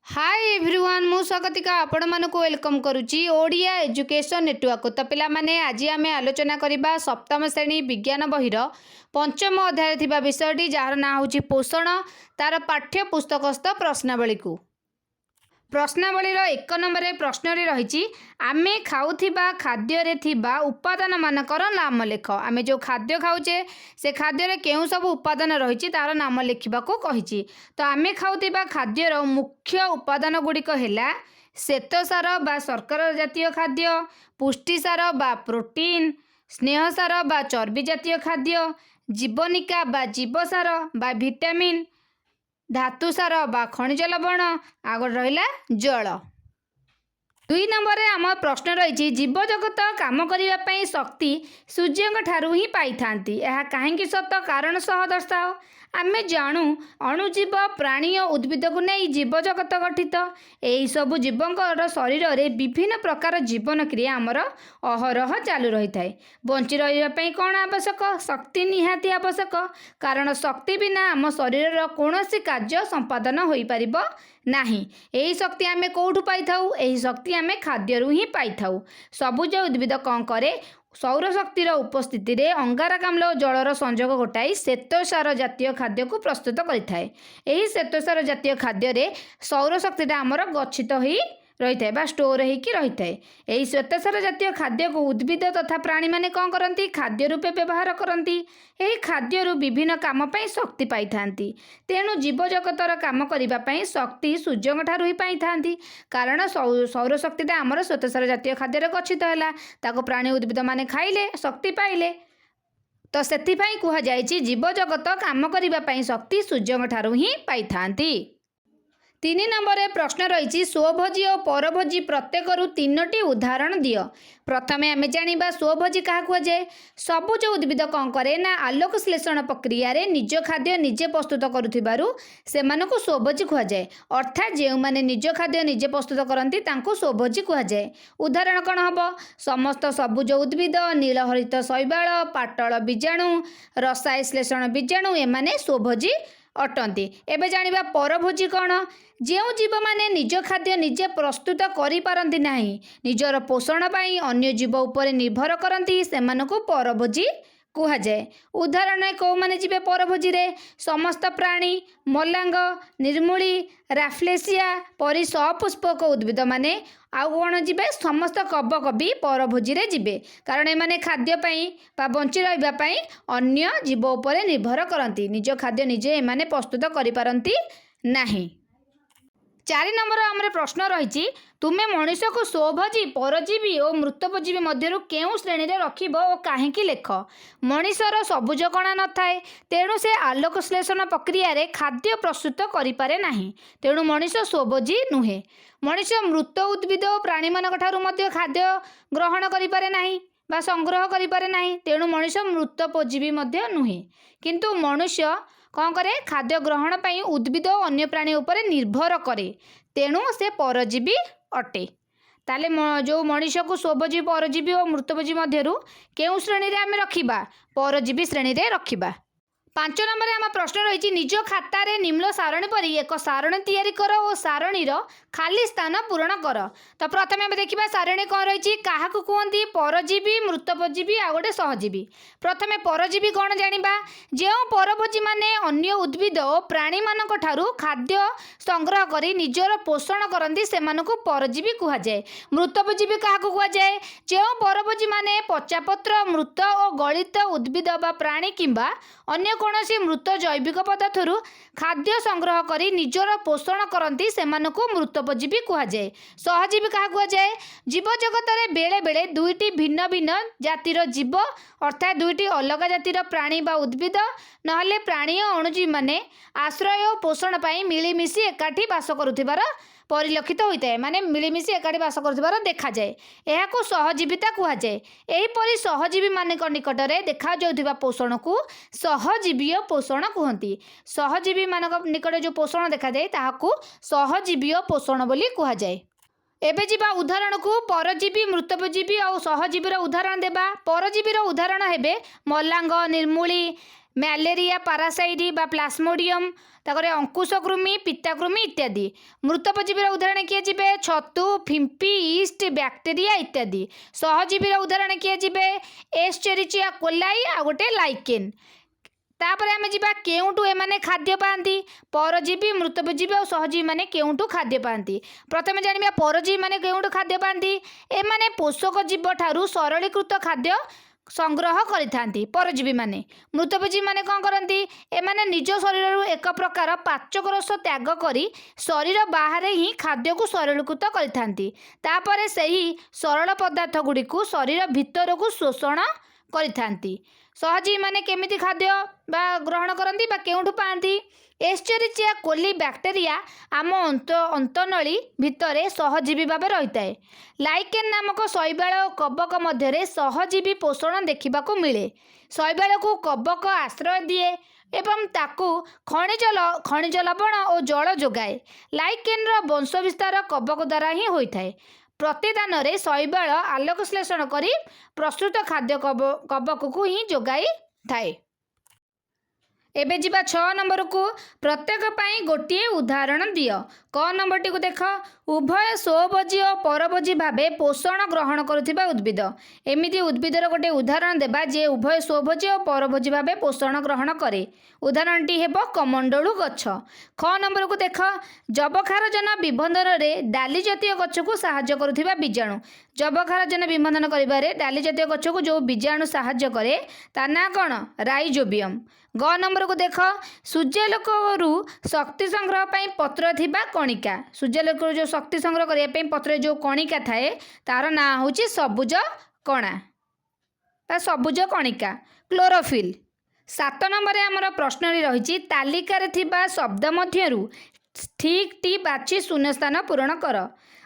Hi everyone मु स्वागतिका आपण मानक वेलकम करुच्ची ओडिया एजुकेशन नेटवर्क। तो पिला माने आज आम आलोचना करबा सप्तम श्रेणी विज्ञान बहिर पंचम अध्याय थिबा विषयटी जार ना होची पोषण तार पाठ्य पुस्तकस्थ प्रश्नावली को। प्रश्नावलीर एक नंबर प्रश्न रही आमे खाऊथिबा खाद्य थिबा उपादान मानकर नाम लेख। आमे जो खाद्य खाऊचे से खाद्य केउ सब उपादान रही तार नाम लिखा कही। तो आमे खाऊथिबा खाद्यर मुख्य उपादान गुड़िक है श्वेतसार बा शर्करा जातीय खाद्य, पुष्टिसार बा प्रोटीन, स्नेहसार बा चर्बी जातीय खाद्य, जीवनिका बा जीवसार बा विटामिन, धातुसार बा खनिज लवण, आगे रहा जल। 2 नंबर आम प्रश्न रही जीव जगत काम करने शक्ति सूर्य ठारू ही पाई थांती। यह कहीं सत कारण सह दर्शाओ। आमे जानू अणुजीव प्राणी और उद्भिद को नहीं जीव जगत गठित। यही सबु जीवंकर शरीर में विभिन्न प्रकार जीवन क्रिया आमर अहरह चालू रही है। बंची रही कौन आवश्यक? शक्ति निहाती आवश्यक, कारण शक्ति बिना आम शरीर कौन कार्य संपादन हो पार नहीं। यही शक्ति आमे कौटू पाई थाउ? यही शक्ति आमे खाद्यरू ही पाई थाउ। सबुज उद्भिद कौन करे? सौर शक्तिर उपस्थिति रे अंगारकाम्ल और जलर संयोग घटाई श्वेतसार जातीय खाद्य को प्रस्तुत करिथाए। एही श्वेतसार जातीय खाद्य रे सौर शक्ति आमर गच्छित ही रही है स्टोर होगी रही है। यही श्वेतसार जातीय खाद्य को उद्भिद तथा प्राणी माने कौन करती? खाद्य रूपे व्यवहार करती। यही खाद्य विभिन्न काम पाई शक्ति पाई थांती। तेणु जीव जगतर काम करने शक्ति सूर्य ठारू ही पाई थांती, कारण सौर शक्ति आमर श्वेतसार जातीय खाद्य गच्छित है। प्राणी उद्भिद माने खाइले शक्ति पाइले। तो से कहुई जीव जगत काम करने शक्ति सूर्य ठारू ही पाई थांती। 3 नंबर प्रश्न रही स्वभोजी और परभोजी प्रत्येक 3टी उदाहरण दियो। प्रथमे आमे जानिबा स्वभोजी क्या कहुए? सबुज उद्भिद कौन करे ना आलोक श्लेषण प्रक्रिया रे निज खाद्य निजे प्रस्तुत करुथिबारु सेमानकु स्वभोजी कहुए। अर्थात जो माने निज खाद्य निजे प्रस्तुत करती तांकु स्वभोजी कहुए। उदाहरण कौन हम? समस्त सबुज उद्भिद, नीलहरित शैवाल, पाटल बीजाणु, रसाय श्लेषण बीजाणु एमाने स्वभोजी अटंती। एबे जानिबा परभोजी कौन? जो जीव माने निज खाद्य निजे प्रस्तुत करि पारंती नाही, निजर पोषण पाई अन्य जीव उपरे निर्भर करती सेमानकु परभोजी कहुए। उदाहरण कौ माने जीवे परभोजी रे? समस्त प्राणी, मलांग, निर्मूली, राफ्लेसिया परी सपुष्पक उद्भिद माने आउ कौन जीवे? समस्त कवकवि परभोजी रे जीवे, कारण एमाने खाद्य पाई बा बंची रहिबा पाई अन्य जीव उपरे निर्भर करती। निज खाद्य निजे एमाने प्रस्तुत करि पारंती नाही। 4 नंबर आमरे प्रश्न रही तुमे मनुष्य को स्वभोजी, परजीवी और मृतोपजीवी मध्यरु केउ श्रेणी रे रखिब और काहेकि लेख। मनुष्यर सबुज कणा न थाए, तेणु से आलोक श्लेषण प्रक्रिया रे खाद्य प्रस्तुत करि पारे नाही, तेणु मनुष्य स्वभोजी नुहे। मनुष्य मृत उद्भिद और प्राणी मानक ठारू मध्य खाद्य ग्रहण करि पारे नाही बा संग्रह करि पारे नाही, तेणु मनुष्य मृतोपजीवी मध्य नुहे। किंतु मनुष्य कौन करे? खाद्य ग्रहण पाई उद्भिद और अन्य प्राणी उपरे निर्भर करे, तेणु से परजीवी अटे। ताले जो मनुष्य को स्वभोजी, परजीवी और मृतभोजी मध्यरु केउ श्रेणी रे आमे रखिबा? परजीवी श्रेणी रे रखिबा। 5 नंबर आम प्रश्न रही निज खातार निम्न सारणी परी एक सारणी तैयारी कर और सारणीर खाली स्थान पूरण कर। तो प्रथम आम देखा सारणी कौन रही क्या कहती? परजीवी, मृतोपजीवी आ गोटे सहजीवी। प्रथम परजीवी कौन जानिबा? जो परभोजी माने अन्य उद्भिद और प्राणी मानक ठारू खाद्य संग्रह करी निजर पोषण करती सेमानकु परजीवी कहुए। मृतोपजीवी क्या कहुए? जो परभोजी माने पचापत्र, मृत और गलित उद्भिद बा प्राणी किंबा अन्य कौनसी मृत जैविक पदार्थरु खाद्य संग्रह करी निजर पोषण करती सेमानकु मृतोपजीवी कहुए। सहजीवी क्या कहुए? जीव जगत रे बेले बेले 2टी भिन्न भिन्न जातिर जीव अर्थात 2टी अलग जातिर प्राणी बा उद्भिद नहले प्राणी और अणुजीवी माने आश्रय और पोषण पाई मिलीमिशी एकाठी बास करुथिबार परिलक्षित होता है, माने मिलीमिशी एकाठी बास करुथिबार देखा जाए। यह सहजीविता कहुए। एहीपरि सहजीवी मानक निकट में देखा जाउथिबा पोषण को सहजीवीय पोषण कहती। सहजीवी मानक निकट जो पोषण देखा जाए ताहाकू सहजीवीय पोषण बोली कहुए। एबे जीवा उदाहरण को परजीवी, मृतोपजीवी और सहजीवीर उदाहरण देबा। परजीवीर उदाहरण हेबे मलांग, निर्मूली, ମ୍ୟାଲେରିଆ ପାରାସାଇଟ୍ ବା ପ୍ଲାସ୍ମୋଡ଼ିୟମ୍, ତାପରେ ଅଙ୍କୁଶକୃମି, ପିତାକୃମି ଇତ୍ୟାଦି। ମୃତପଜୀବୀର ଉଦାହରଣ କିଏ ଯିବେ? ଛତୁ, ଫିମ୍ପି, ଇଷ୍ଟ, ବ୍ୟାକ୍ଟେରିଆ ଇତ୍ୟାଦି। ସହଜୀବୀର ଉଦାହରଣ କିଏ ଯିବେ? ଏସ୍ଚେରିଚିଆ କୋଲାଇ ଆଉ ଗୋଟେ ଲାଇକେନ୍। ତାପରେ ଆମେ ଯିବା କେଉଁଠୁ ଏମାନେ ଖାଦ୍ୟ ପାଆନ୍ତି? ପରଜୀବୀ, ମୃତପଜୀବୀ ଆଉ ସହଜୀବୀ ମାନେ କେଉଁଠୁ ଖାଦ୍ୟ ପାଆନ୍ତି? ପ୍ରଥମେ ଜାଣିବା ପରଜୀବୀ ମାନେ କେଉଁଠୁ ଖାଦ୍ୟ ପାଆନ୍ତି। ଏମାନେ ପୋଷକ ଜୀବ ଠାରୁ ସରଳୀକୃତ ଖାଦ୍ୟ ସଂଗ୍ରହ କରିଥାନ୍ତି ପରଜୀବୀ ମାନେ। ମୃତପଜୀବୀ ମାନେ କ'ଣ କରନ୍ତି? ଏମାନେ ନିଜ ଶରୀରରୁ ଏକ ପ୍ରକାର ପାଚକ ରସ ତ୍ୟାଗ କରି ଶରୀର ବାହାରେ ହିଁ ଖାଦ୍ୟକୁ ସରଳୀକୃତ କରିଥାନ୍ତି। ତାପରେ ସେହି ସରଳ ପଦାର୍ଥ ଗୁଡ଼ିକୁ ଶରୀର ଭିତରକୁ ଶୋଷଣ କରିଥାନ୍ତି। ସହଜୀବୀ ମାନେ କେମିତି ଖାଦ୍ୟ ବା ଗ୍ରହଣ କରନ୍ତି ବା କେଉଁଠୁ ପାଆନ୍ତି? ଏସ୍ଚେରିଚିଆ କୋଲି ବ୍ୟାକ୍ଟେରିଆ ଆମ ଅନ୍ତନଳୀ ଭିତରେ ସହଜୀବୀ ଭାବେ ରହିଥାଏ। ଲାଇକେନ୍ ନାମକ ଶୈବାଳ ଓ କବକ ମଧ୍ୟରେ ସହଜୀବୀ ପୋଷଣ ଦେଖିବାକୁ ମିଳେ। ଶୈବାଳକୁ କବକ ଆଶ୍ରୟ ଦିଏ ଏବଂ ତାକୁ ଖଣିଜ ଲବଣ ଓ ଜଳ ଯୋଗାଏ। ଲାଇକେନ୍ର ବଂଶବିସ୍ତାର କବକ ଦ୍ୱାରା ହିଁ ହୋଇଥାଏ। ପ୍ରତିଦାନରେ ଶୈବାଳ ଆଲୋକ ଶ୍ଳେଷଣ କରି ପ୍ରସ୍ତୁତ ଖାଦ୍ୟ କବକକୁ ହିଁ ଯୋଗାଇଥାଏ। ଏବେ ଯିବା 6 ନମ୍ବରକୁ। ପ୍ରତ୍ୟେକ ପାଇଁ ଗୋଟିଏ ଉଦାହରଣ ଦିଅ। କ ନମ୍ବରଟିକୁ ଦେଖ। ଉଭୟ ସ୍ୱଭୋଜୀ ଓ ପରଭୋଜୀ ଭାବେ ପୋଷଣ ଗ୍ରହଣ କରୁଥିବା ଉଦ୍ଭିଦ। ଏମିତି ଉଦ୍ଭିଦର ଗୋଟିଏ ଉଦାହରଣ ଦେବା ଯେ ଉଭୟ ସ୍ୱଭୋଜୀ ଓ ପରଭୋଜୀ ଭାବେ ପୋଷଣ ଗ୍ରହଣ କରେ। ଉଦାହରଣଟି ହେବ କମଣ୍ଡଳୁ ଗଛ। ଖ ନମ୍ବରକୁ ଦେଖ। ଯବକ୍ଷାରଜନ ବିବନ୍ଧନରେ ଡାଲି ଜାତୀୟ ଗଛକୁ ସାହାଯ୍ୟ କରୁଥିବା ବୀଜାଣୁ। ଯବକ୍ଷାରଜନ ବିବନ୍ଧନ କରିବାରେ ଡାଲି ଜାତୀୟ ଗଛକୁ ଯେଉଁ ବୀଜାଣୁ ସାହାଯ୍ୟ କରେ ତା ନାଁ କ'ଣ? ରାଇଜୋବିୟମ୍। ଗ ନମ୍ବରକୁ ଦେଖ। ସୂର୍ଯ୍ୟାଲୋକରୁ ଶକ୍ତି ସଂଗ୍ରହ ପାଇଁ ପତ୍ର ଥିବା କଣିକା। ସୂର୍ଯ୍ୟାଲୋକରୁ ଯେଉଁ ଶକ୍ତି ସଂଗ୍ରହ କରିବା ପାଇଁ ପତ୍ରରେ ଯେଉଁ କଣିକା ଥାଏ ତାର ନାଁ ହେଉଛି ସବୁଜ କଣା ବା ସବୁଜ କଣିକା, କ୍ଲୋରୋଫିଲ୍। 7 ନମ୍ବରରେ ଆମର ପ୍ରଶ୍ନଟି ରହିଛି ତାଲିକାରେ ଥିବା ଶବ୍ଦ ମଧ୍ୟରୁ ଠିକ୍ଟି ବାଛି ଶୂନ୍ୟସ୍ଥାନ ପୂରଣ କର।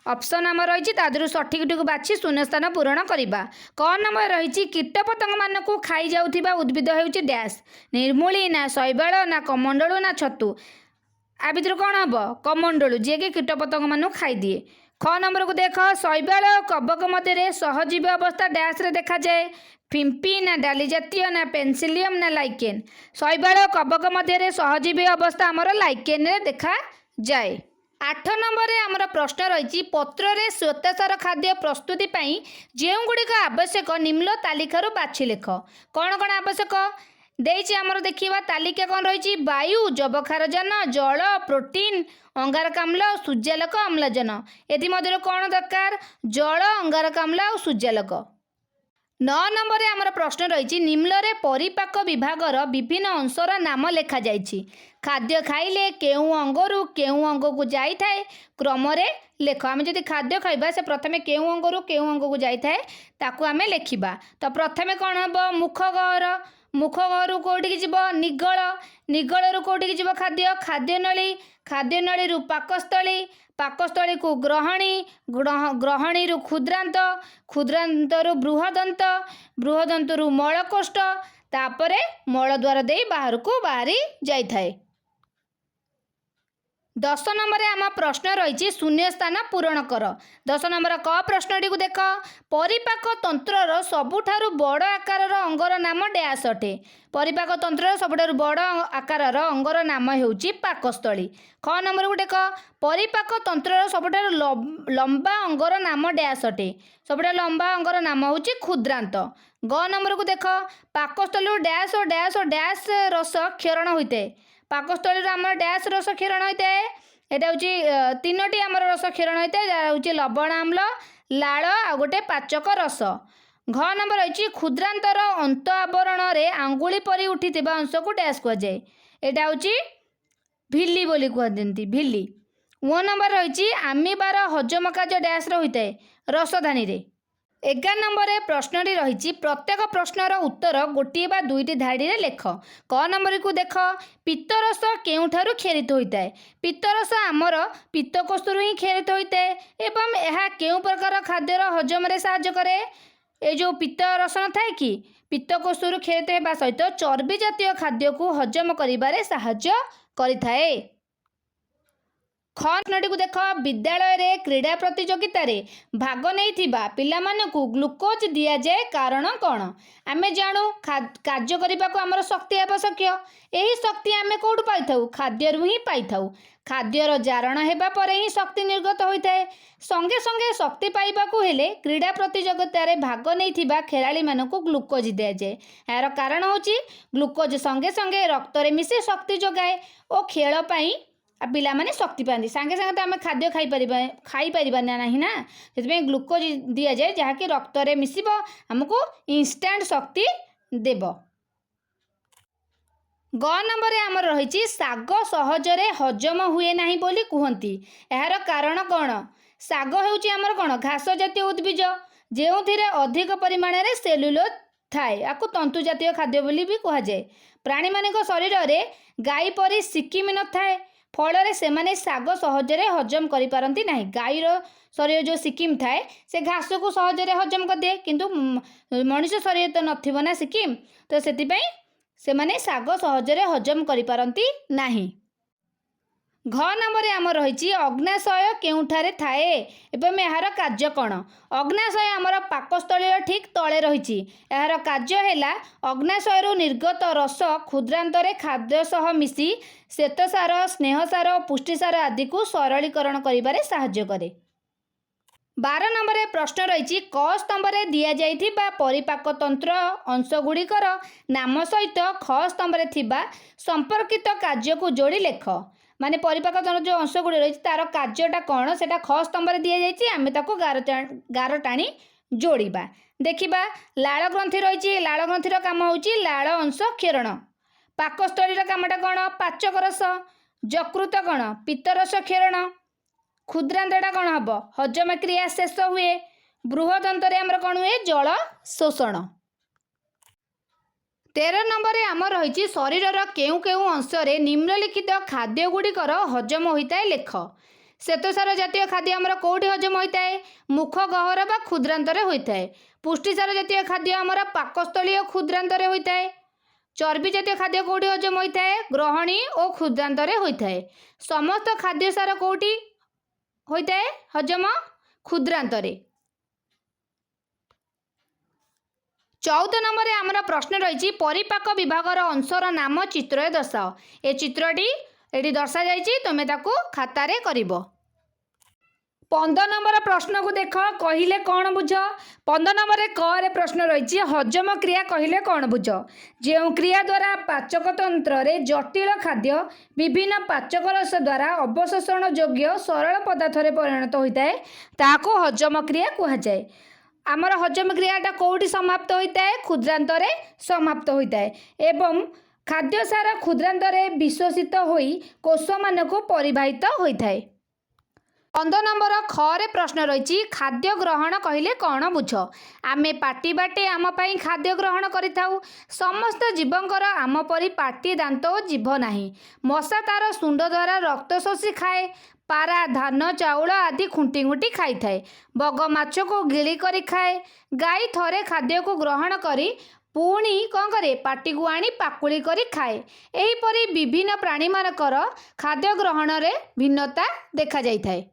ଅପସନ୍ ଆମର ରହିଛି ତା ଦେହରୁ ସଠିକ୍ଟିକୁ ବାଛି ଶୂନ୍ୟସ୍ଥାନ ପୂରଣ କରିବା। କ ନମ୍ବର ରହିଛି କୀଟପତଙ୍ଗମାନଙ୍କୁ ଖାଇଯାଉଥିବା ଉଦ୍ଭିଦ ହେଉଛି ଡ୍ୟାସ୍। ନିର୍ମୂଳୀ ନା ଶୈବାଳ ନା କମଣ୍ଡଳୁ ନା ଛତୁ। ଆ ଭିତରୁ କ'ଣ ହେବ? କମଣ୍ଡଳୁ, ଯିଏକି କୀଟପତଙ୍ଗମାନଙ୍କୁ ଖାଇଦିଏ। ଖ ନମ୍ବରକୁ ଦେଖ। ଶୈବାଳ ଓ କବକ ମଧ୍ୟରେ ସହଜୀବୀ ଅବସ୍ଥା ଡ୍ୟାସ୍ରେ ଦେଖାଯାଏ। ଫିମ୍ପି ନା ଡାଲି ଜାତୀୟ ନା ପେନ୍ସିଲିୟମ୍ ନା ଲାଇକେନ୍। ଶୈବାଳ ଓ କବକ ମଧ୍ୟରେ ସହଜୀବୀ ଅବସ୍ଥା ଆମର ଲାଇକେନ୍ରେ ଦେଖାଯାଏ। 8 ନମ୍ବରରେ ଆମର ପ୍ରଶ୍ନ ରହିଛି ପତ୍ରରେ ଶ୍ୱେତସାର ଖାଦ୍ୟ ପ୍ରସ୍ତୁତି ପାଇଁ ଯେଉଁଗୁଡ଼ିକ ଆବଶ୍ୟକ ନିମ୍ନ ତାଲିକାରୁ ବାଛି ଲେଖ। କ'ଣ କ'ଣ ଆବଶ୍ୟକ ଦେଇଛି ଆମର ଦେଖିବା। ତାଲିକା କ'ଣ ରହିଛି? ବାୟୁ, ଯବକ୍ଷାରଜନ, ଜଳ, ପ୍ରୋଟିନ୍, ଅଙ୍ଗାରକାମ୍ଳ, ସୂର୍ଯ୍ୟାଲୋକ, ଅମ୍ଳଜାନ। ଏଥିମଧ୍ୟରୁ କ'ଣ ଦରକାର? ଜଳ, ଅଙ୍ଗାରକାମ୍ଳ ଆଉ ସୂର୍ଯ୍ୟାଲୋକ। 9 ନମ୍ବରରେ ଆମର ପ୍ରଶ୍ନ ରହିଛି ନିମ୍ନରେ ପରିପାକ ବିଭାଗର ବିଭିନ୍ନ ଅଂଶର ନାମ ଲେଖାଯାଇଛି। ଖାଦ୍ୟ ଖାଇଲେ କେଉଁ ଅଙ୍ଗରୁ କେଉଁ ଅଙ୍ଗକୁ ଯାଇଥାଏ କ୍ରମରେ ଲେଖ। ଆମେ ଯଦି ଖାଦ୍ୟ ଖାଇବା ସେ ପ୍ରଥମେ କେଉଁ ଅଙ୍ଗରୁ କେଉଁ ଅଙ୍ଗକୁ ଯାଇଥାଏ ତାକୁ ଆମେ ଲେଖିବା। ତ ପ୍ରଥମେ କ'ଣ ହେବ? ମୁଖଗହ୍ୱର। ମୁଖଗହ୍ୱରରୁ କେଉଁଠିକି ଯିବ? ନିଗଳ। ନିଗଳରୁ କେଉଁଠିକି ଯିବ ଖାଦ୍ୟ? ଖାଦ୍ୟନଳୀ। ଖାଦ୍ୟନଳୀରୁ ପାକସ୍ଥଳୀ। ପାକସ୍ଥଳୀକୁ ଗ୍ରହଣୀ। ଗ୍ରହଣୀରୁ କ୍ଷୁଦ୍ରାନ୍ତ। କ୍ଷୁଦ୍ରାନ୍ତରୁ ବୃହଦନ୍ତ। ବୃହଦନ୍ତରୁ ମଳକୋଷ୍ଠ। ତାପରେ ମଳଦ୍ୱାର ଦେଇ ବାହାରକୁ ବାହାରି ଯାଇଥାଏ। 10 ନମ୍ବରରେ ଆମ ପ୍ରଶ୍ନ ରହିଛି ଶୂନ୍ୟସ୍ଥାନ ପୂରଣ କର। 10 ନମ୍ବର କ ପ୍ରଶ୍ନଟିକୁ ଦେଖ। ପରିପାକ ତନ୍ତ୍ରର ସବୁଠାରୁ ବଡ଼ ଆକାରର ଅଙ୍ଗର ନାମ ଡ୍ୟାସ୍ ଅଟେ। ପରିପାକ ତନ୍ତ୍ରର ସବୁଠାରୁ ବଡ଼ ଆକାରର ଅଙ୍ଗର ନାମ ହେଉଛି ପାକସ୍ଥଳୀ। ଖ ନମ୍ବରକୁ ଦେଖ। ପରିପାକ ତନ୍ତ୍ରର ସବୁଠାରୁ ଲମ୍ବା ଅଙ୍ଗର ନାମ ଡ୍ୟାସ୍ ଅଟେ। ସବୁଠାରୁ ଲମ୍ବା ଅଙ୍ଗର ନାମ ହେଉଛି କ୍ଷୁଦ୍ରାନ୍ତ। ଗ ନମ୍ବରକୁ ଦେଖ। ପାକସ୍ଥଳୀରୁ ଡ୍ୟାସ୍ ଓ ଡ୍ୟାସ୍ ଓ ଡ୍ୟାସ୍ ରସ କ୍ଷରଣ ହୋଇଥାଏ। ପାକସ୍ଥଳୀରୁ ଆମର ଡ୍ୟାସ୍ ରସ କ୍ଷରଣ ହୋଇଥାଏ। এটা ହେଉଛି 3ଟି ଆମର ରସ କ୍ଷରଣ ହୋଇଥାଏ ଯାହା ହେଉଛି ଲବଣ ଆମ୍ଳ, ଲାଳ ଆଉ ଗୋଟେ ପାଚକ ରସ। ଘ ନମ୍ବର ରହିଛି କ୍ଷୁଦ୍ରାନ୍ତର ଅନ୍ତ ଆବରଣରେ ଆଙ୍ଗୁଳି ପରି ଉଠିଥିବା ଅଂଶକୁ ଡ୍ୟାସ୍ କୁହାଯାଏ। ଏଇଟା ହେଉଛି ଭିଲି ବୋଲି କୁହନ୍ତି, ଭିଲି। ଓ ନମ୍ବର ରହିଛି ଆମିବାର ହଜମ କାର୍ଯ୍ୟ ଡ୍ୟାସ୍ରେ ହୋଇଥାଏ, ରସଧାନୀରେ। 11 ନମ୍ବରରେ ପ୍ରଶ୍ନଟି ରହିଛି ପ୍ରତ୍ୟେକ ପ୍ରଶ୍ନର ଉତ୍ତର ଗୋଟିଏ ବା ଦୁଇଟି ଧାଡ଼ିରେ ଲେଖ। କ ନମ୍ବରକୁ ଦେଖ। ପିତ୍ତରସ କେଉଁଠାରୁ କ୍ଷରିତ ହୋଇଥାଏ? ପିତ୍ତରସ ଆମର ପିତ୍ତକୋଷରୁ ହିଁ କ୍ଷରିତ ହୋଇଥାଏ ଏବଂ ଏହା କେଉଁ ପ୍ରକାର ଖାଦ୍ୟର ହଜମରେ ସାହାଯ୍ୟ କରେ? ଏ ଯେଉଁ ପିତ୍ତରସ ନଥାଏ କି ପିତ୍ତକୋଷରୁ କ୍ଷରିତ ହେବା ସହିତ ଚର୍ବି ଜାତୀୟ ଖାଦ୍ୟକୁ ହଜମ କରିବାରେ ସାହାଯ୍ୟ କରିଥାଏ। ख प्रश्नटी को देख विद्यालय रे क्रीड़ा प्रतियोगिता रे भाग नहीं पिलामानकु ग्लुकोज दि जाए कारण कौन आमे जानू कार्य करने को आमर शक्ति आवश्यक यही शक्ति आमे कौटू पाई खाद्य ही पाई खाद्यर जारण हेबा परे ही शक्ति निर्गत होता है संगे संगे शक्ति पाइबाकू हेले क्रीड़ा प्रतियोगिता रे भाग नहीं खेलाड़ी मानकु ग्लुकोज दि जाए यार कारण होची ग्लुकोज संगे संगे रक्त रे मिसे शक्ति जोगाए और खेल पाई पिला माने शक्ति पाती सांगे सांगे तो आम खाद्य खाई ना से ग्लुकोज दि जाए जहाँकि रक्त रे मिसिब आमको इंस्टांट शक्ति देव। ग नंबर आमर रही साग सहजरे हजम हुए नहीं बोली कहती यार कारण कौन साग होउची आमर कौन घास जातीय उद्भिज जो अधिक परिमाण में सेलुलोज थाए या तंतु जातीय खाद्य बोली भी कहुए प्राणी मान शरीर में गाई परी सिकिम न थाए फल से माने साग सहजरे हजम करि पारंती नाही गाईर शरीर जो सिकिम थाए से घास को सहजरे हजम कर दिए किंतु मनुष्य शरीर तो नथिबो ना सिकिम तो सेतिपई से माने साग सहजरे हजम करि पारंती नाही। घ नंबर आमर रही अग्नाशय केउठारे थाए एवं यार कार्य कौन अग्नाशय आमर पाकस्थली ठीक तले रही यार कार्य है अग्नाशय निर्गत रस क्षुद्रांतरे खाद्य सह मिसी श्वेतसार स्नेहसार और पुष्टिसार आदि को सरलीकरण करिबारे साहाय्य करे। 12 नंबर प्रश्न रही क स्तंभरे दि जाइथिबा परिपाक तंत्र अंशगुड़िकर नाम सहित ख स्तंभरे थिबा संपर्कित कार्य को जोड़ी लेख माने परिपाक तंत्र जो अंश गुड़ी रही तार कार्यटा कौन से ख स्तंभ दि जाइए आम ताको गार टाणी जोड़ा देखा लाल ग्रंथि रही लाल ग्रंथि काम होची लाल अंश क्षरण पाकस्थली कामटा कौन पाचक रस यकृत कौन पित्तरस क्षरण क्षुद्रांतटा कौन हम हजम क्रिया शेष हुए बृहदंतर आमर कौन हुए जल शोषण। 13 नंबर आमर रही शरीर केउ केउ अंश निम्नलिखित खाद्य गुड़िकर हजम होता है लेख श्वेतसार जातीय खाद्य आमर कौटी हजम होता है मुख गहर बा क्षुद्रांतरे होता है पुष्टिसार जातीय खाद्य आमर पाकस्थली और क्षुद्रांतरे होता है चर्बी जातीय खाद्य कौटी हजम होता है ग्रहणी और क्षुद्रांतरे होता है समस्त खाद्य सार कौटी होता है हजम क्षुद्रांतरे। 14 नंबर आमर प्रश्न रही परिपाक विभागर अंशर नाम चित्र दर्शाओ ए चित्रटी ये दर्शा जाइए तुम ताकू खातारे करिबो। 15 नंबर प्रश्न को देख कहले कौन बुझ 15 नंबर क प्रश्न रही हजम क्रिया कहले कौन बुझ जो क्रिया द्वारा पाचक तंत्र रे जटिल खाद्य विभिन्न पाचक रस द्वारा अवशोषण योग्य सरल पदार्थ रे परिणत होता है ताको हजम क्रिया कहुए आमर हजम क्रियाटा कौटी समाप्त होता है क्षुद्रांतरे समाप्त होता है एवं खाद्य सार क्षुद्रांतरे विश्वसित होई कोष मान को परिवाहित होता है। 15 नंबर ख प्रश्न रही खाद्य ग्रहण कहले कौन बुझ आमे पाटी बाटे आम पाई खाद्य ग्रहण करिथाउ समस्त जीवंकर आम परी पाटी दांत और जीभ नाही मशा तार सुंड द्वारा रक्त शोषी खाए पारा धान चाउल आदि खुंटी खुंटी खाई थाए बग माछ को गिली करी खाए गाई थरे खाद्य को ग्रहण करी पुणी कौन करे पाटी को आनी पाकुली करी खाए एहीपरि विभिन्न प्राणी मानकर खाद्य ग्रहण रे भिन्नता देखा जाई थाए।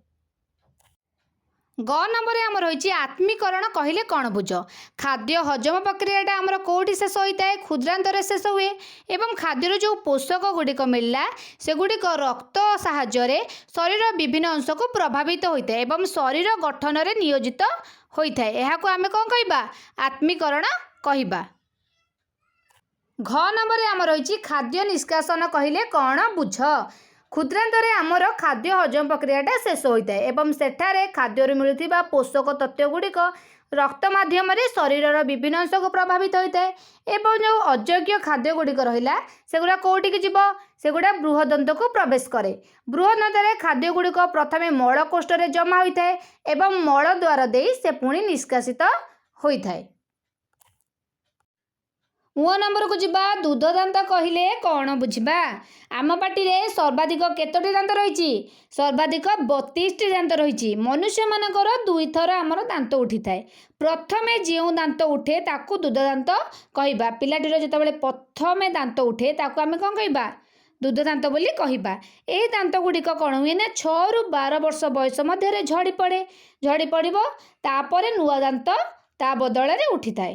ग नंबर आम रही आत्मीकरण कहले कौन बुझ खाद्य हजम प्रक्रियाटा आमर कौटी शेष होता है क्षुद्रांतरे शेष हुए एवं खाद्यर जो पोषक गुड़िक मिलला से गुड़िक रक्त साहाय्य शरीर विभिन्न अंश को प्रभावित होता है एवं शरीर गठन में नियोजित होता है यह आम कौन कहबा आत्मीकरण कहबा। घ नंबर आम रही खाद्य निष्कासन कहले कौन बुझ क्षुद्रांतरे आमर खाद्य हजम प्रक्रियाटा शेष होता है एवं सेठारे खाद्य मिलुथिबा पोषक तत्व गुड़िक रक्त माध्यम शरीर विभिन्न अंश को प्रभावित होता है एवं जो अयोग्य खाद्य गुड़िक रहा सेगुड़ा कौटिक जीव सेगुड़ा बृहदंत को प्रवेश करे बृहदंतर खाद्य गुड़िक प्रथमे मलकोष्ठ जमा होता है एवं मल द्वार दे से पुणी निष्कासित होता है। मुह नंबर को जीवा दूध दांत कहले कौन बुझा आम पाटी रे सर्वाधिक केतोटी दांत रही सर्वाधिक 32टी दांत रही मनुष्य मानकर 2 थर आमर दांत उठी थाए प्रथमे जो दांत उठे ताकू दूध दांत कहबा पिलाटीर जिते प्रथमे दांत उठे ताकू आम कौन कहबा ଦୁଧ ଦାନ୍ତ ବୋଲି କହିବା। ଏହି ଦାନ୍ତ ଗୁଡ଼ିକ କ'ଣ ହୁଏ ନା 6 ରୁ 12 ବର୍ଷ ବୟସ ମଧ୍ୟରେ ଝଡ଼ି ପଡ଼ିବ, ତାପରେ ନୂଆ ଦାନ୍ତ ତା ବଦଳରେ ଉଠିଥାଏ।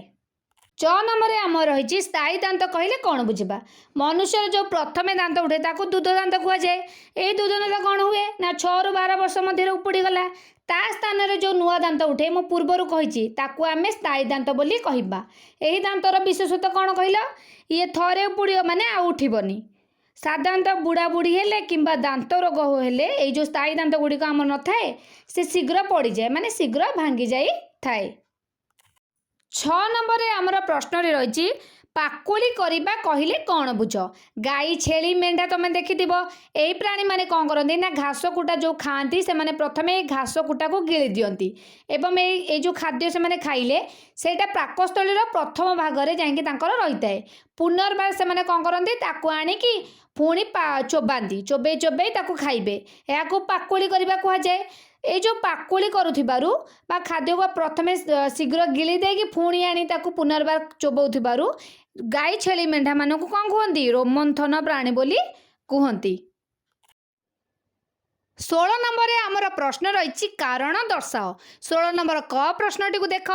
6 ନମ୍ବରରେ ଆମର ରହିଛି ସ୍ଥାୟୀ ଦାନ୍ତ କହିଲେ କ'ଣ ବୁଝିବା। ମନୁଷ୍ୟର ଯେଉଁ ପ୍ରଥମେ ଦାନ୍ତ ଉଠେ ତାକୁ ଦୁଧ ଦାନ୍ତ କୁହାଯାଏ। ଏହି ଦୁଧ ଦାନ୍ତ କ'ଣ ହୁଏ ନା 6 ରୁ 12 ବର୍ଷ ମଧ୍ୟରେ ଉପୁଡ଼ିଗଲା, ତା ସ୍ଥାନରେ ଯେଉଁ ନୂଆ ଦାନ୍ତ ଉଠେ ମୁଁ ପୂର୍ବରୁ କହିଛି ତାକୁ ଆମେ ସ୍ଥାୟୀ ଦାନ୍ତ ବୋଲି କହିବା। ଏହି ଦାନ୍ତର ବିଶେଷତ୍ୱ କ'ଣ କହିଲ? ଇଏ ଥରେ ଉପୁଡ଼ିବ ମାନେ ଆଉ ଉଠିବନି। ସାଧାରଣତଃ ବୁଢ଼ାବୁଢ଼ୀ ହେଲେ କିମ୍ବା ଦାନ୍ତ ରୋଗ ହେଲେ ଏଇ ଯେଉଁ ସ୍ଥାୟୀ ଦାନ୍ତ ଗୁଡ଼ିକ ଆମର ନଥାଏ ସେ ଶୀଘ୍ର ପଡ଼ିଯାଏ, ମାନେ ଶୀଘ୍ର ଭାଙ୍ଗି ଯାଇଥାଏ। 6 ନମ୍ବରରେ ଆମର ପ୍ରଶ୍ନରେ ରହିଛି ପାକୁଳି କରିବା କହିଲେ କ'ଣ ବୁଝ। ଗାଈ, ଛେଳି, ମେଣ୍ଢା ତମେ ଦେଖିଥିବ, ଏହି ପ୍ରାଣୀମାନେ କ'ଣ କରନ୍ତି ନା ଘାସ କୁଟା ଯେଉଁ ଖାଆନ୍ତି ସେମାନେ ପ୍ରଥମେ ଘାସ କୁଟାକୁ ଗିଳି ଦିଅନ୍ତି ଏବଂ ଏଇ ଯେଉଁ ଖାଦ୍ୟ ସେମାନେ ଖାଇଲେ ସେଇଟା ପାକସ୍ଥଳୀର ପ୍ରଥମ ଭାଗରେ ଯାଇକି ତାଙ୍କର ରହିଥାଏ। ପୁନର୍ବାର ସେମାନେ କ'ଣ କରନ୍ତି ତାକୁ ଆଣିକି ପୁଣି ଚୋବେଇ ତାକୁ ଖାଇବେ। ଏହାକୁ ପାକୁଳି କରିବା କୁହାଯାଏ। ଏଇ ଯେଉଁ ପାକୁଳି କରୁଥିବାରୁ ବା ଖାଦ୍ୟକୁ ପ୍ରଥମେ ଶୀଘ୍ର ଗିଳି ଦେଇକି ପୁଣି ଆଣି ତାକୁ ପୁନର୍ବାର ଚୋବଉଥିବାରୁ ଗାଈ, ଛେଳି, ମେଣ୍ଢାମାନଙ୍କୁ କ'ଣ କୁହନ୍ତି? ରୋମନ୍ଥନ ପ୍ରାଣୀ ବୋଲି କୁହନ୍ତି। 16 ନମ୍ବରରେ ଆମର ପ୍ରଶ୍ନ ରହିଛି କାରଣ ଦର୍ଶାଅ। 16 ନମ୍ବର କ ପ୍ରଶ୍ନଟିକୁ ଦେଖ।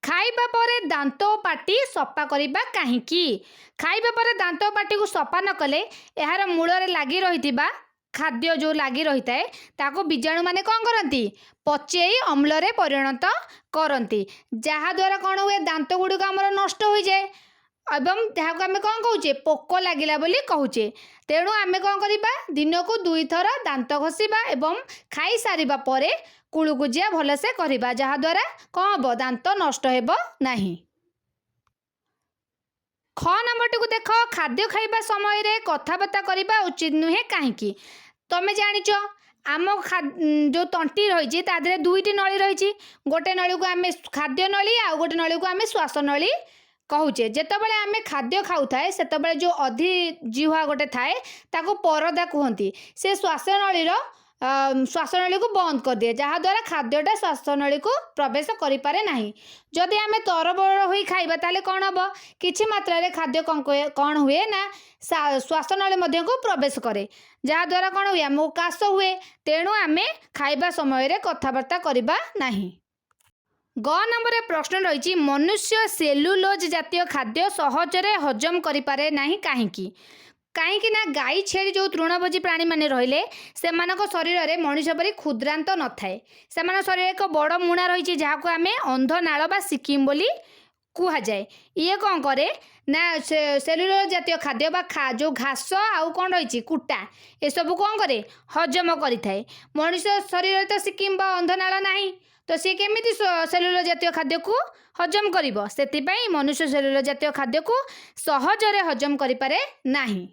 ଖାଇବା ପରେ ଦାନ୍ତ ଓ ପାଟି ସଫା କରିବା କାହିଁକି? ଖାଇବା ପରେ ଦାନ୍ତ ଓ ପାଟିକୁ ସଫା ନ କଲେ ଏହାର ମୂଳରେ ଲାଗି ରହିଥିବା ଖାଦ୍ୟ ଯେଉଁ ଲାଗି ରହିଥାଏ ତାକୁ ବୀଜାଣୁମାନେ କ'ଣ କରନ୍ତି? ପଚେଇ ଅମ୍ଳରେ ପରିଣତ କରନ୍ତି, ଯାହାଦ୍ୱାରା କ'ଣ ହୁଏ ଦାନ୍ତ ଗୁଡ଼ିକ ଆମର ନଷ୍ଟ ହୋଇଯାଏ ଏବଂ ତାହାକୁ ଆମେ କ'ଣ କହୁଛେ? ପୋକ ଲାଗିଲା ବୋଲି କହୁଛେ। ତେଣୁ ଆମେ କ'ଣ କରିବା? ଦିନକୁ 2 ଥର ଦାନ୍ତ ଘଷିବା ଏବଂ ଖାଇସାରିବା ପରେ କୁଳୁକୁଜିଆ ଭଲସେ କରିବା, ଯାହାଦ୍ୱାରା କ'ଣ ହେବ? ଦାନ୍ତ ନଷ୍ଟ ହେବ ନାହିଁ। ଖ ନମ୍ବରଟିକୁ ଦେଖ। ଖାଦ୍ୟ ଖାଇବା ସମୟରେ କଥାବାର୍ତ୍ତା କରିବା ଉଚିତ ନୁହେଁ କାହିଁକି? ତମେ ଜାଣିଛ ଆମ ଯେଉଁ ତଣ୍ଟି ରହିଛି ତା ଦେହରେ 2ଟି ନଳୀ ରହିଛି। ଗୋଟେ ନଳୀକୁ ଆମେ ଖାଦ୍ୟ ନଳୀ ଆଉ ଗୋଟେ ନଳୀକୁ ଆମେ ଶ୍ୱାସ ନଳୀ କହୁଛେ। ଯେତେବେଳେ ଆମେ ଖାଦ୍ୟ ଖାଉଥାଏ ସେତେବେଳେ ଯେଉଁ ଜିହ୍ୱା ଗୋଟେ ଥାଏ ତାକୁ ପରଦା କୁହନ୍ତି। ସେ ଶ୍ୱାସନଳୀକୁ ବନ୍ଦ କରିଦିଏ, ଯାହାଦ୍ୱାରା ଖାଦ୍ୟଟା ଶ୍ୱାସନଳୀକୁ ପ୍ରବେଶ କରିପାରେ ନାହିଁ। ଯଦି ଆମେ ତରବର ହୋଇ ଖାଇବା ତାହେଲେ କ'ଣ ହେବ? କିଛି ମାତ୍ରାରେ ଖାଦ୍ୟ କ'ଣ ହୁଏ ନା ଶ୍ୱାସନଳୀ ମଧ୍ୟକୁ ପ୍ରବେଶ କରେ, ଯାହାଦ୍ୱାରା କ'ଣ ହୁଏ? ଆମକୁ କାଶ ହୁଏ। ତେଣୁ ଆମେ ଖାଇବା ସମୟରେ କଥାବାର୍ତ୍ତା କରିବା ନାହିଁ। ଗ ନମ୍ବରରେ ପ୍ରଶ୍ନ ରହିଛି ମନୁଷ୍ୟ ସେଲୁଲୋଜ ଜାତୀୟ ଖାଦ୍ୟ ସହଜରେ ହଜମ କରିପାରେ ନାହିଁ କାହିଁକି? କାହିଁକି ନା ଗାଈ, ଛେଳି ଯେଉଁ ତୃଣଭୋଜୀ ପ୍ରାଣୀମାନେ ରହିଲେ ସେମାନଙ୍କ ଶରୀରରେ ମଣିଷ ପରି କ୍ଷୁଦ୍ରାନ୍ତ ନଥାଏ। ସେମାନଙ୍କ ଶରୀରରେ ଏକ ବଡ଼ ମୁଣା ରହିଛି ଯାହାକୁ ଆମେ ଅନ୍ଧନାଳ ବା ସିକିମ୍ ବୋଲି କୁହାଯାଏ। ଇଏ କ'ଣ କରେ ନା ସେଲୁଲୋଜ ଜାତୀୟ ଖାଦ୍ୟ ବା ଯେଉଁ ଘାସ ଆଉ କ'ଣ ରହିଛି କୁଟା ଏସବୁ କ'ଣ କରେ? ହଜମ କରିଥାଏ। ମଣିଷ ଶରୀରରେ ତ ସିକିମ୍ ବା ଅନ୍ଧନାଳ ନାହିଁ, ତ ସିଏ କେମିତି ସେଲୁଲୋଜ ଜାତୀୟ ଖାଦ୍ୟକୁ ହଜମ କରିବ? ସେଥିପାଇଁ ମନୁଷ୍ୟ ସେଲୁଲୋଜ ଜାତୀୟ ଖାଦ୍ୟକୁ ସହଜରେ ହଜମ କରିପାରେ ନାହିଁ।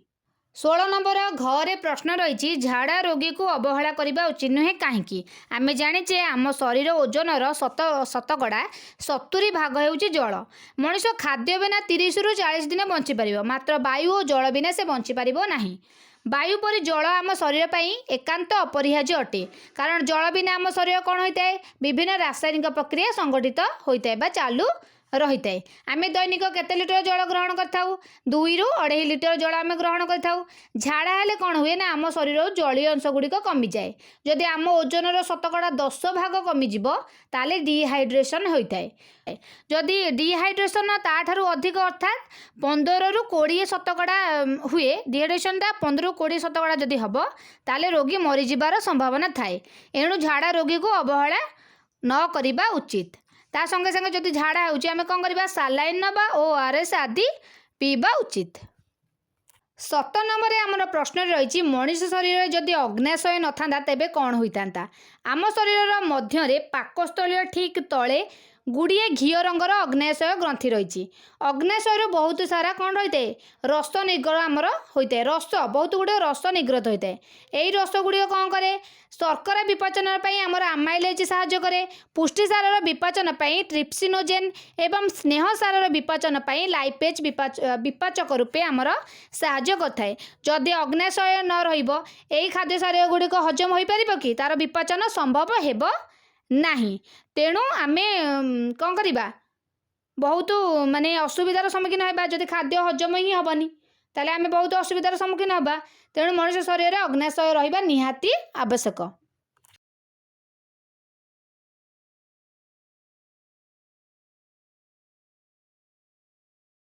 16 ନମ୍ବର ଘରେ ପ୍ରଶ୍ନ ରହିଛି ଝାଡ଼ା ରୋଗୀକୁ ଅବହେଳା କରିବା ଉଚିତ ନୁହେଁ କାହିଁକି? ଆମେ ଜାଣିଛେ ଆମ ଶରୀର ଓଜନର ଶତକଡ଼ା 70% ହେଉଛି ଜଳ। ମଣିଷ ଖାଦ୍ୟ ବିନା 30 ରୁ 40 ଦିନ ବଞ୍ଚିପାରିବ, ମାତ୍ର ବାୟୁ ଓ ଜଳ ବିନା ସେ ବଞ୍ଚିପାରିବ ନାହିଁ। ବାୟୁ ପରି ଜଳ ଆମ ଶରୀର ପାଇଁ ଏକାନ୍ତ ଅପରିହାର୍ଯ୍ୟ ଅଟେ, କାରଣ ଜଳ ବିନା ଆମ ଶରୀର କ'ଣ ହୋଇଥାଏ? ବିଭିନ୍ନ ରାସାୟନିକ ପ୍ରକ୍ରିୟା ସଂଗଠିତ ହୋଇଥାଏ ବା ଚାଲୁ ରହିଥାଏ। ଆମେ ଦୈନିକ କେତେ ଲିଟର ଜଳ ଗ୍ରହଣ କରିଥାଉ? 2 ରୁ 2.5 ଲିଟର ଜଳ ଆମେ ଗ୍ରହଣ କରିଥାଉ। ଝାଡ଼ା ହେଲେ କ'ଣ ହୁଏ ନା ଆମ ଶରୀରରୁ ଜଳୀୟ ଅଂଶ ଗୁଡ଼ିକ କମିଯାଏ। ଯଦି ଆମ ଓଜନର ଶତକଡ଼ା 10% କମିଯିବ ତାହେଲେ ଡିହାଇଡ୍ରେସନ୍ ହୋଇଥାଏ। ଯଦି ଡିହାଇଡ୍ରେସନ୍ ତାଠାରୁ ଅଧିକ ଅର୍ଥାତ୍ 15 ରୁ 20% ହୁଏ, ଡିହାଇଡ୍ରେସନ୍ଟା 15 ରୁ 20% ଯଦି ହେବ ତାହେଲେ ରୋଗୀ ମରିଯିବାର ସମ୍ଭାବନା ଥାଏ। ଏଣୁ ଝାଡ଼ା ରୋଗୀକୁ ଅବହେଳା ନ କରିବା ଉଚିତ। ତା ସଙ୍ଗେ ସଙ୍ଗେ ଯଦି ଝାଡ଼ା ହେଉଛି ଆମେ କ'ଣ କରିବା? ସାଲାଇନ୍ ନେବା, ORS ଆଦି ପିଇବା ଉଚିତ। 17 ନମ୍ବରରେ ଆମର ପ୍ରଶ୍ନରେ ରହିଛି ମଣିଷ ଶରୀରରେ ଯଦି ଅଗ୍ନାଶୟ ନଥାନ୍ତା ତେବେ କ'ଣ ହୋଇଥାନ୍ତା? ଆମ ଶରୀରର ମଧ୍ୟରେ ପାକସ୍ଥଳୀର ଠିକ୍ ତଳେ ଗୁଡ଼ିଏ ଘିଅ ରଙ୍ଗର ଅଗ୍ନାଶୟ ଗ୍ରନ୍ଥି ରହିଛି। ଅଗ୍ନାଶୟରୁ ବହୁତ ସାରା କ'ଣ ରହିଥାଏ? ରସ ନିର୍ଗତ ଆମର ହୋଇଥାଏ। ବହୁତ ଗୁଡ଼ିଏ ରସ ନିର୍ଗତ ହୋଇଥାଏ। ଏହି ରସ ଗୁଡ଼ିକ କ'ଣ କରେ? ଶର୍କରା ବିପାଚନ ପାଇଁ ଆମର ଆମାଇଲେଜ୍ ସାହାଯ୍ୟ କରେ। ପୁଷ୍ଟିସାରର ବିପାଚନ ପାଇଁ ଟ୍ରିପ୍ସିନୋଜେନ୍ ଏବଂ ସ୍ନେହ ସାରର ବିପାଚନ ପାଇଁ ଲାଇପେଜ୍ ବିପାଚକ ରୂପେ ଆମର ସାହାଯ୍ୟ କରିଥାଏ। ଯଦି ଅଗ୍ନାଶୟ ନ ରହିବ ଏହି ଖାଦ୍ୟ ସାର ଗୁଡ଼ିକ ହଜମ ହୋଇପାରିବ କି? ତା'ର ବିପାଚନ ସମ୍ଭବ ହେବ ନାହିଁ। ତେଣୁ ଆମେ କ'ଣ କରିବା? ବହୁତ ଅସୁବିଧାର ସମ୍ମୁଖୀନ ହେବା ଯଦି ଖାଦ୍ୟ ହଜମ ହିଁ ହେବନି। ତାହେଲେ ଆମେ ବହୁତ ଅସୁବିଧାର ସମ୍ମୁଖୀନ ହେବା। ତେଣୁ ମଣିଷ ଶରୀରରେ ଅଗ୍ନାଶୟ ରହିବା ନିହାତି ଆବଶ୍ୟକ।